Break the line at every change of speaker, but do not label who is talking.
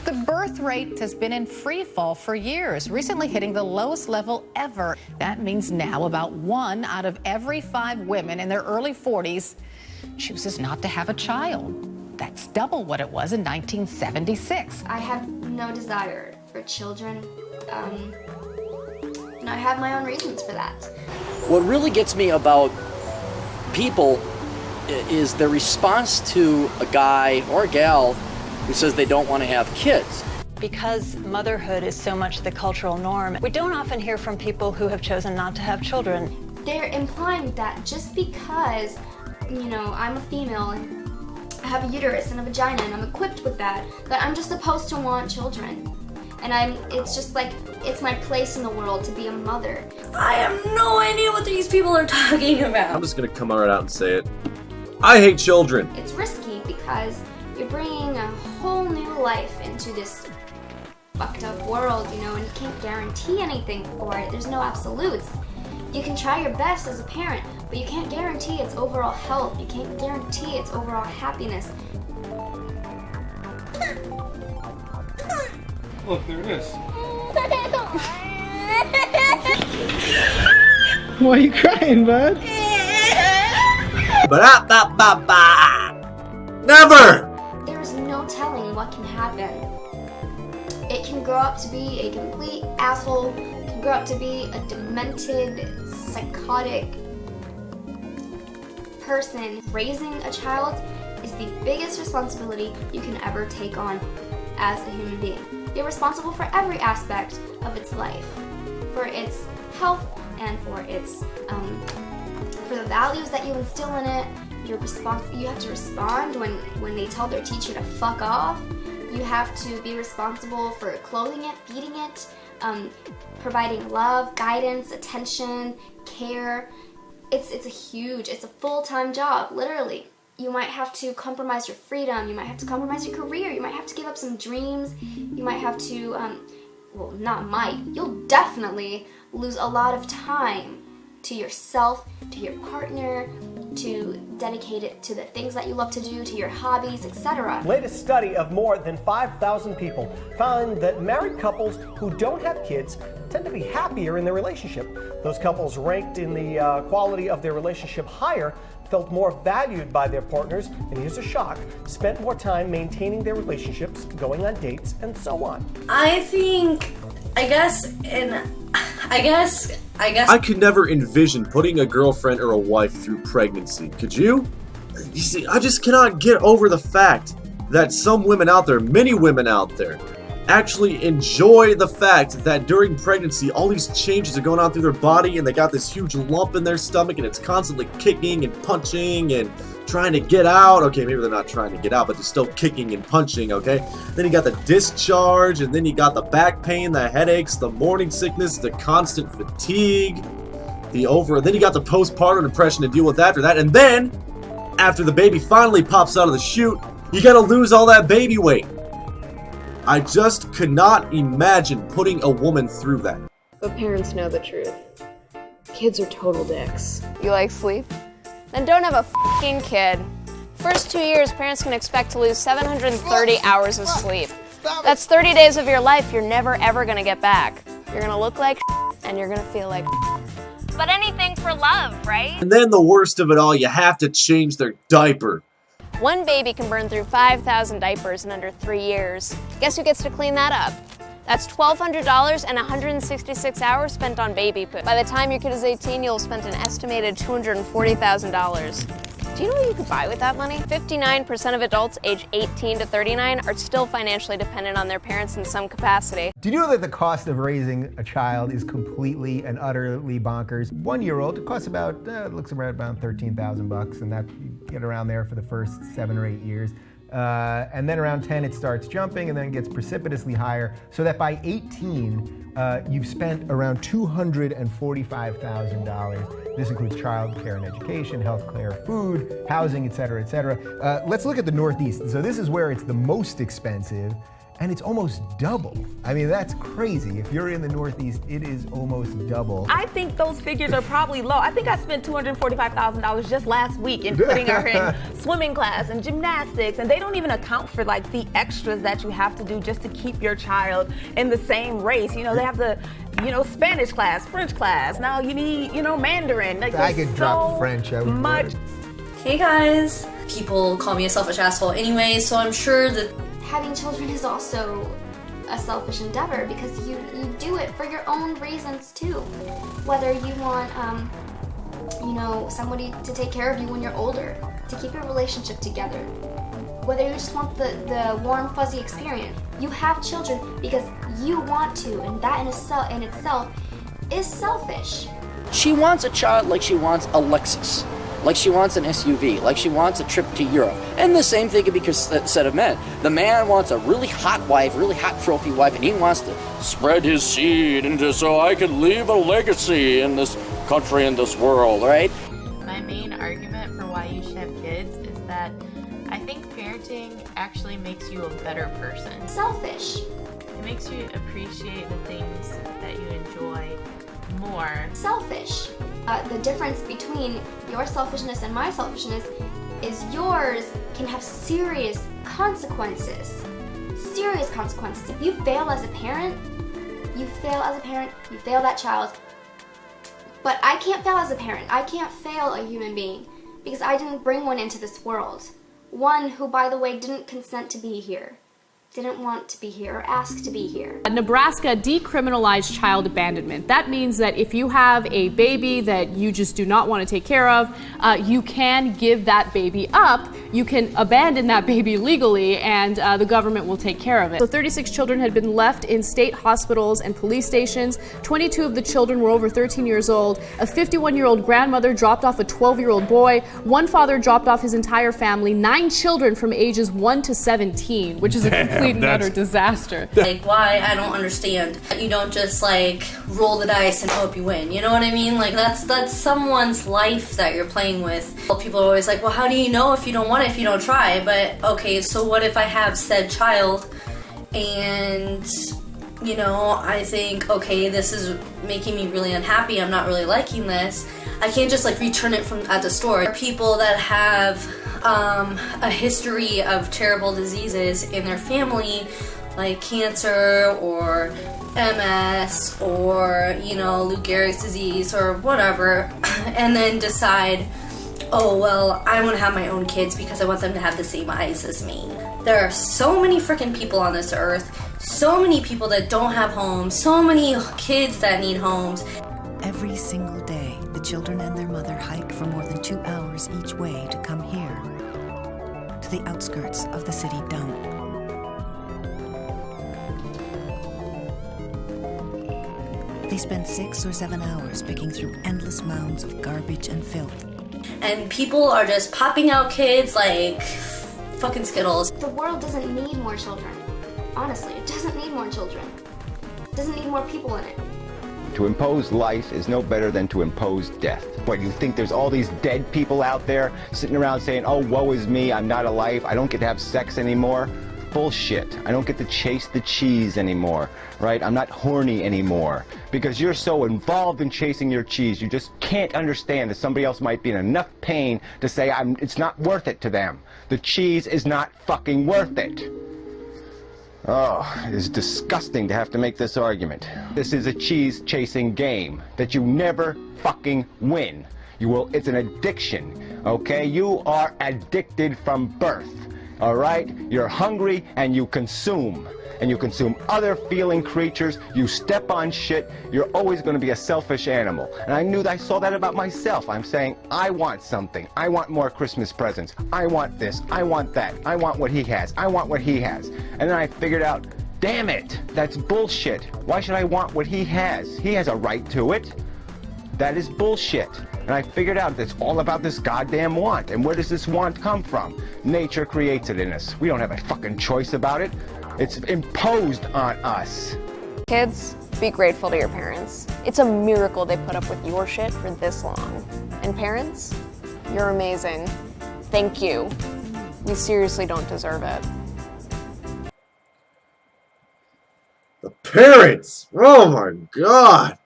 The birth rate has been in free fall for years, recently hitting the lowest level ever. That means now about 1 out of every 5 women in their early 40s chooses not to have a child. That's double what it was in 1976.
I have no desire for children, and I have my own reasons for that.
What really gets me about people is their response to a guy or a gal who says they don't want to have kids.
Because motherhood is so much the cultural norm, we don't often hear from people who have chosen not to have children.
They're implying that just because, I'm a female and I have a uterus and a vagina and I'm equipped with that I'm just supposed to want children. And it's just like, it's my place in the world to be a mother.
I have no idea what these people are talking about.
I'm just gonna come right out and say it. I hate children.
It's risky because you're bringing a whole new life into this fucked up world, and you can't guarantee anything for it. There's no absolutes. You can try your best as a parent, but you can't guarantee its overall health. You can't guarantee its overall happiness.
Look, there it is.
Why are you crying, bud?
Never!
There's no telling what can happen. It can grow up to be a complete asshole. It can grow up to be a demented, psychotic person. Raising a child is the biggest responsibility you can ever take on as a human being. You're responsible for every aspect of its life, for its health and for its for the values that you instill in it. You have to respond when they tell their teacher to fuck off. You have to be responsible for clothing it, feeding it, providing love, guidance, attention, care. It's a full-time job, literally. You might have to compromise your freedom, you might have to compromise your career, you might have to give up some dreams, you might have to, you'll definitely lose a lot of time to yourself, to your partner, to dedicate it to the things that you love to do, to your hobbies, etc.
Latest study of more than 5,000 people found that married couples who don't have kids tend to be happier in their relationship. Those couples ranked in the quality of their relationship higher felt more valued by their partners, and here's a shock, spent more time maintaining their relationships, going on dates, and so on.
I could never envision putting a girlfriend or a wife through pregnancy. Could you? You see, I just cannot get over the fact that some women out there, many women out there, actually enjoy the fact that during pregnancy all these changes are going on through their body and they got this huge lump in their stomach and it's constantly kicking and punching and trying to get out. Okay, maybe they're not trying to get out, but they're still kicking and punching, okay? Then you got the discharge, and then you got the back pain, the headaches, the morning sickness, the constant fatigue, then you got the postpartum depression to deal with after that, and then after the baby finally pops out of the chute, you gotta lose all that baby weight. I just could not imagine putting a woman through that.
But parents know the truth. Kids are total dicks.
You like sleep? Then don't have a f***ing kid. First 2 years, parents can expect to lose 730 hours of sleep. That's 30 days of your life you're never ever gonna get back. You're gonna look like and you're gonna feel like but anything for love, right?
And then the worst of it all, you have to change their diaper.
One baby can burn through 5,000 diapers in under 3 years. Guess who gets to clean that up? That's $1,200 and 166 hours spent on baby poop. By the time your kid is 18, you'll have spent an estimated $240,000. Do you know what you could buy with that money? 59% of adults age 18 to 39 are still financially dependent on their parents in some capacity.
Do you know that the cost of raising a child is completely and utterly bonkers? 1-year-old, it costs about, looks around about $13,000, and that you get around there for the first 7 or 8 years. And then around 10 it starts jumping and then it gets precipitously higher, so that by 18 you've spent around $245,000. This includes child care and education, health care, food, housing, etc., etc. Let's look at the Northeast. So this is where it's the most expensive,
and it's almost double. I mean, that's crazy. If you're in the Northeast, it is almost double.
I think those figures are probably low. I think I spent $245,000 just last week in putting her in swimming class and gymnastics, and they don't even account for like the extras that you have to do just to keep your child in the same race. You know, they have the, you know, Spanish class, French class. Now you need, you know, Mandarin. Like,
I could drop French. I would
much.
Hey guys, people call me a selfish asshole anyway, so I'm sure that
having children is also a selfish endeavor because you do it for your own reasons too. Whether you want, you know, somebody to take care of you when you're older, to keep your relationship together. Whether you just want the warm, fuzzy experience. You have children because you want to, and that in itself is selfish.
She wants a child like she wants a Lexus, like she wants an SUV, like she wants a trip to Europe. And the same thing can be said of men. The man wants a really hot wife, really hot trophy wife, and he wants to spread his seed into so I can leave a legacy in this country, in this world, right?
My main argument for why you should have kids is that I think parenting actually makes you a better person.
Selfish.
It makes you appreciate the things that you enjoy more.
Selfish. The difference between your selfishness and my selfishness is yours can have serious consequences. Serious consequences. If you fail as a parent, you fail that child. But I can't fail as a parent. I can't fail a human being because I didn't bring one into this world. One who, by the way, didn't consent to be here. Didn't want to be here or ask to be here.
Nebraska decriminalized child abandonment. That means that if you have a baby that you just do not want to take care of, you can give that baby up. You can abandon that baby legally, and the government will take care of it. So 36 children had been left in state hospitals and police stations. 22 of the children were over 13 years old. A 51-year-old grandmother dropped off a 12-year-old boy. One father dropped off his entire family. 9 children from ages 1 to 17, which is a complete and utter disaster.
Like, why? I don't understand. You don't just like roll the dice and hope you win. You know what I mean? Like that's someone's life that you're playing with. People are always like, well, how do you know if you don't want it if you don't try? But okay, so what if I have said child and you know, I think, okay, this is making me really unhappy, I'm not really liking this. I can't just like return it from at the store. People that have a history of terrible diseases in their family, like cancer or MS or, you know, Lou Gehrig's disease or whatever, and then decide, oh, well, I want to have my own kids because I want them to have the same eyes as me. There are so many freaking people on this earth, so many people that don't have homes, so many kids that need homes.
Every single day, the children and their mother hike for more than 2 hours each way to come here, to the outskirts of the city dump. They spend 6 or 7 hours picking through endless mounds of garbage and filth.
And people are just popping out kids like fucking Skittles.
The world doesn't need more children. Honestly, it doesn't need more children. It doesn't need more people in it.
To impose life is no better than to impose death. What, you think there's all these dead people out there sitting around saying, oh, woe is me, I'm not alive, I don't get to have sex anymore? Bullshit. I don't get to chase the cheese anymore, right? I'm not horny anymore. Because you're so involved in chasing your cheese, you just can't understand that somebody else might be in enough pain to say it's not worth it to them. The cheese is not fucking worth it. Oh, it is disgusting to have to make this argument. This is a cheese-chasing game that you never fucking win. It's an addiction, okay? You are addicted from birth, all right? You're hungry and you consume. And you consume other feeling creatures, you step on shit, you're always going to be a selfish animal. And I saw that about myself. I'm saying, I want something. I want more Christmas presents. I want this. I want that. I want what he has. I want what he has. And then I figured out, damn it, that's bullshit. Why should I want what he has? He has a right to it. That is bullshit. And I figured out it's all about this goddamn want. And where does this want come from? Nature creates it in us. We don't have a fucking choice about it. It's imposed on us.
Kids, be grateful to your parents. It's a miracle they put up with your shit for this long. And parents, you're amazing. Thank you. We seriously don't deserve it.
parents. Oh my god.